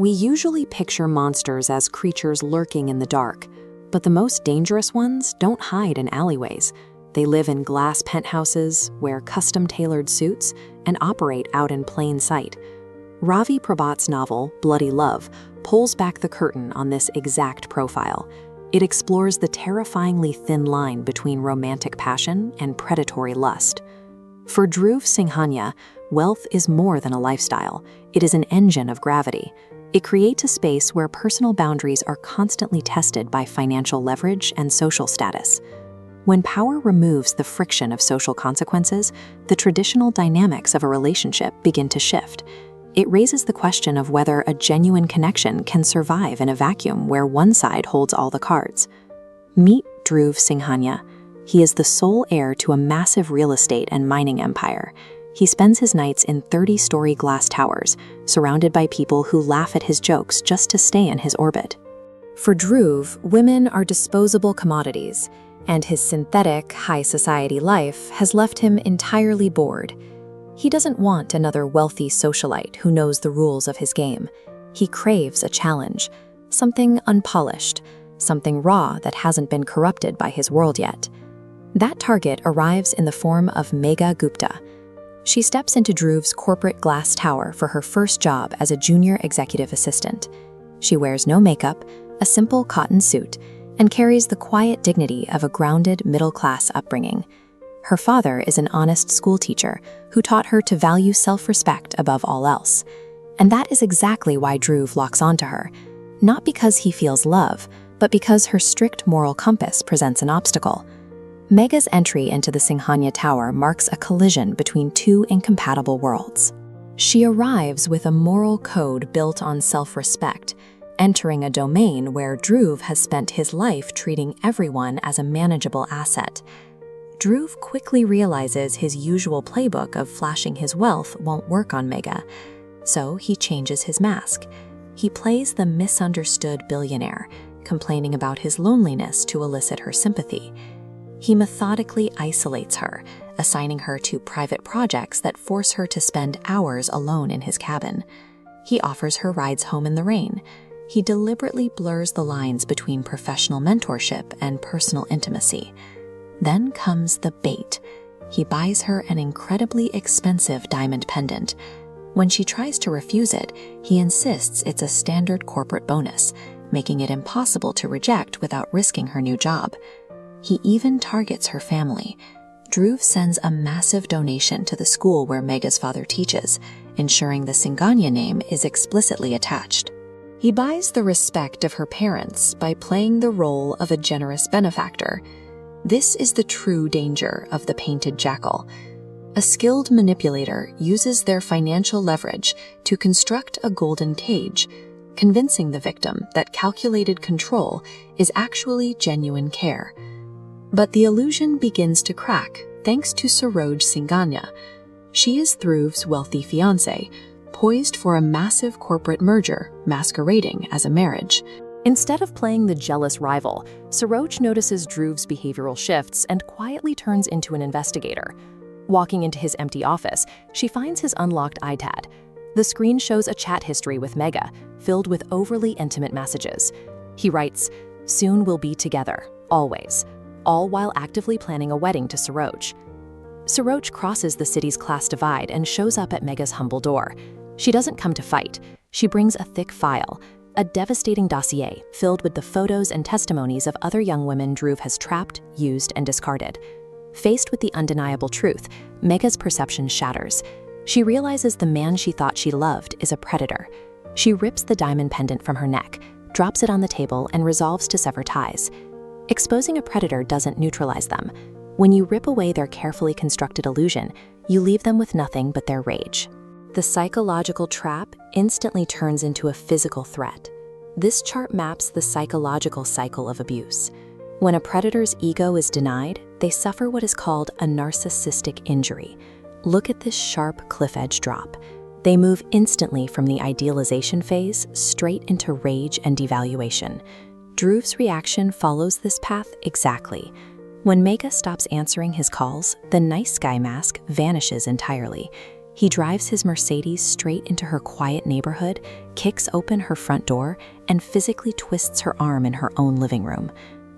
We usually picture monsters as creatures lurking in the dark, but the most dangerous ones don't hide in alleyways. They live in glass penthouses, wear custom-tailored suits, and operate out in plain sight. Ravi Prabhat's novel, Bloody Love, pulls back the curtain on this exact profile. It explores the terrifyingly thin line between romantic passion and predatory lust. For Dhruv Singhania, wealth is more than a lifestyle. It is an engine of gravity. It creates a space where personal boundaries are constantly tested by financial leverage and social status. When power removes the friction of social consequences, the traditional dynamics of a relationship begin to shift. It raises the question of whether a genuine connection can survive in a vacuum where one side holds all the cards. Meet Dhruv Singhania. He is the sole heir to a massive real estate and mining empire. He spends his nights in 30-story glass towers, surrounded by people who laugh at his jokes just to stay in his orbit. For Dhruv, women are disposable commodities, and his synthetic, high-society life has left him entirely bored. He doesn't want another wealthy socialite who knows the rules of his game. He craves a challenge, something unpolished, something raw that hasn't been corrupted by his world yet. That target arrives in the form of Megha Gupta. She steps into Dhruv's corporate glass tower for her first job as a junior executive assistant. She wears no makeup, a simple cotton suit, and carries the quiet dignity of a grounded middle-class upbringing. Her father is an honest schoolteacher who taught her to value self-respect above all else. And that is exactly why Dhruv locks onto her, not because he feels love, but because her strict moral compass presents an obstacle. Megha's entry into the Singhania Tower marks a collision between two incompatible worlds. She arrives with a moral code built on self-respect, entering a domain where Dhruv has spent his life treating everyone as a manageable asset. Dhruv quickly realizes his usual playbook of flashing his wealth won't work on Megha, so he changes his mask. He plays the misunderstood billionaire, complaining about his loneliness to elicit her sympathy. He methodically isolates her, assigning her to private projects that force her to spend hours alone in his cabin. He offers her rides home in the rain. He deliberately blurs the lines between professional mentorship and personal intimacy. Then comes the bait. He buys her an incredibly expensive diamond pendant. When she tries to refuse it, he insists it's a standard corporate bonus, making it impossible to reject without risking her new job. He even targets her family. Dhruv sends a massive donation to the school where Megha's father teaches, ensuring the Singhania name is explicitly attached. He buys the respect of her parents by playing the role of a generous benefactor. This is the true danger of the painted jackal. A skilled manipulator uses their financial leverage to construct a golden cage, convincing the victim that calculated control is actually genuine care. But the illusion begins to crack thanks to Saroj Singhania. She is Dhruv's wealthy fiancé, poised for a massive corporate merger masquerading as a marriage. Instead of playing the jealous rival, Saroj notices Dhruv's behavioral shifts and quietly turns into an investigator. Walking into his empty office, she finds his unlocked iPad. The screen shows a chat history with Megha, filled with overly intimate messages. He writes, "Soon we'll be together, always," all while actively planning a wedding to Saroj. Saroj crosses the city's class divide and shows up at Megha's humble door. She doesn't come to fight. She brings a thick file, a devastating dossier filled with the photos and testimonies of other young women Dhruv has trapped, used, and discarded. Faced with the undeniable truth, Megha's perception shatters. She realizes the man she thought she loved is a predator. She rips the diamond pendant from her neck, drops it on the table, and resolves to sever ties. Exposing a predator doesn't neutralize them. When you rip away their carefully constructed illusion, you leave them with nothing but their rage. The psychological trap instantly turns into a physical threat. This chart maps the psychological cycle of abuse. When a predator's ego is denied, they suffer what is called a narcissistic injury. Look at this sharp cliff edge drop. They move instantly from the idealization phase straight into rage and devaluation. Dhruv's reaction follows this path exactly. When Megha stops answering his calls, the nice guy mask vanishes entirely. He drives his Mercedes straight into her quiet neighborhood, kicks open her front door, and physically twists her arm in her own living room.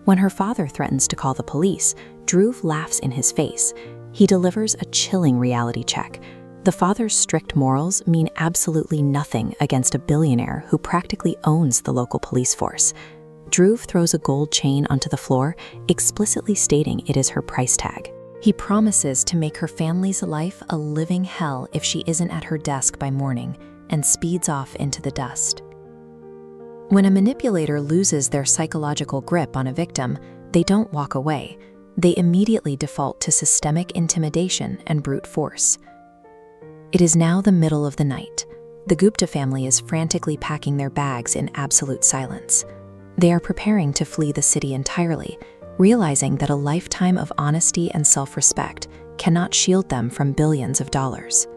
When her father threatens to call the police, Drew laughs in his face. He delivers a chilling reality check. The father's strict morals mean absolutely nothing against a billionaire who practically owns the local police force. Drew throws a gold chain onto the floor, explicitly stating it is her price tag. He promises to make her family's life a living hell if she isn't at her desk by morning, and speeds off into the dust. When a manipulator loses their psychological grip on a victim, they don't walk away. They immediately default to systemic intimidation and brute force. It is now the middle of the night. The Gupta family is frantically packing their bags in absolute silence. They are preparing to flee the city entirely, realizing that a lifetime of honesty and self-respect cannot shield them from billions of dollars.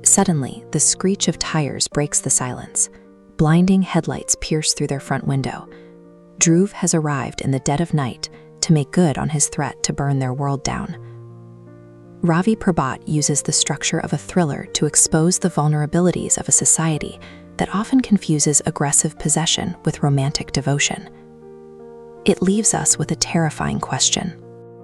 Suddenly, the screech of tires breaks the silence. Blinding headlights pierce through their front window. Dhruv has arrived in the dead of night to make good on his threat to burn their world down. Ravi Prabhat uses the structure of a thriller to expose the vulnerabilities of a society that often confuses aggressive possession with romantic devotion. It leaves us with a terrifying question.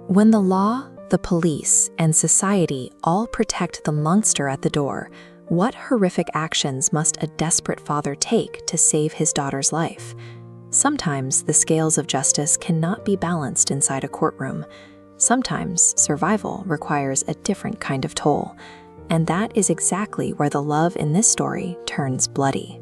When the law, the police, and society all protect the monster at the door, what horrific actions must a desperate father take to save his daughter's life? Sometimes the scales of justice cannot be balanced inside a courtroom. Sometimes survival requires a different kind of toll. And that is exactly where the love in this story turns bloody.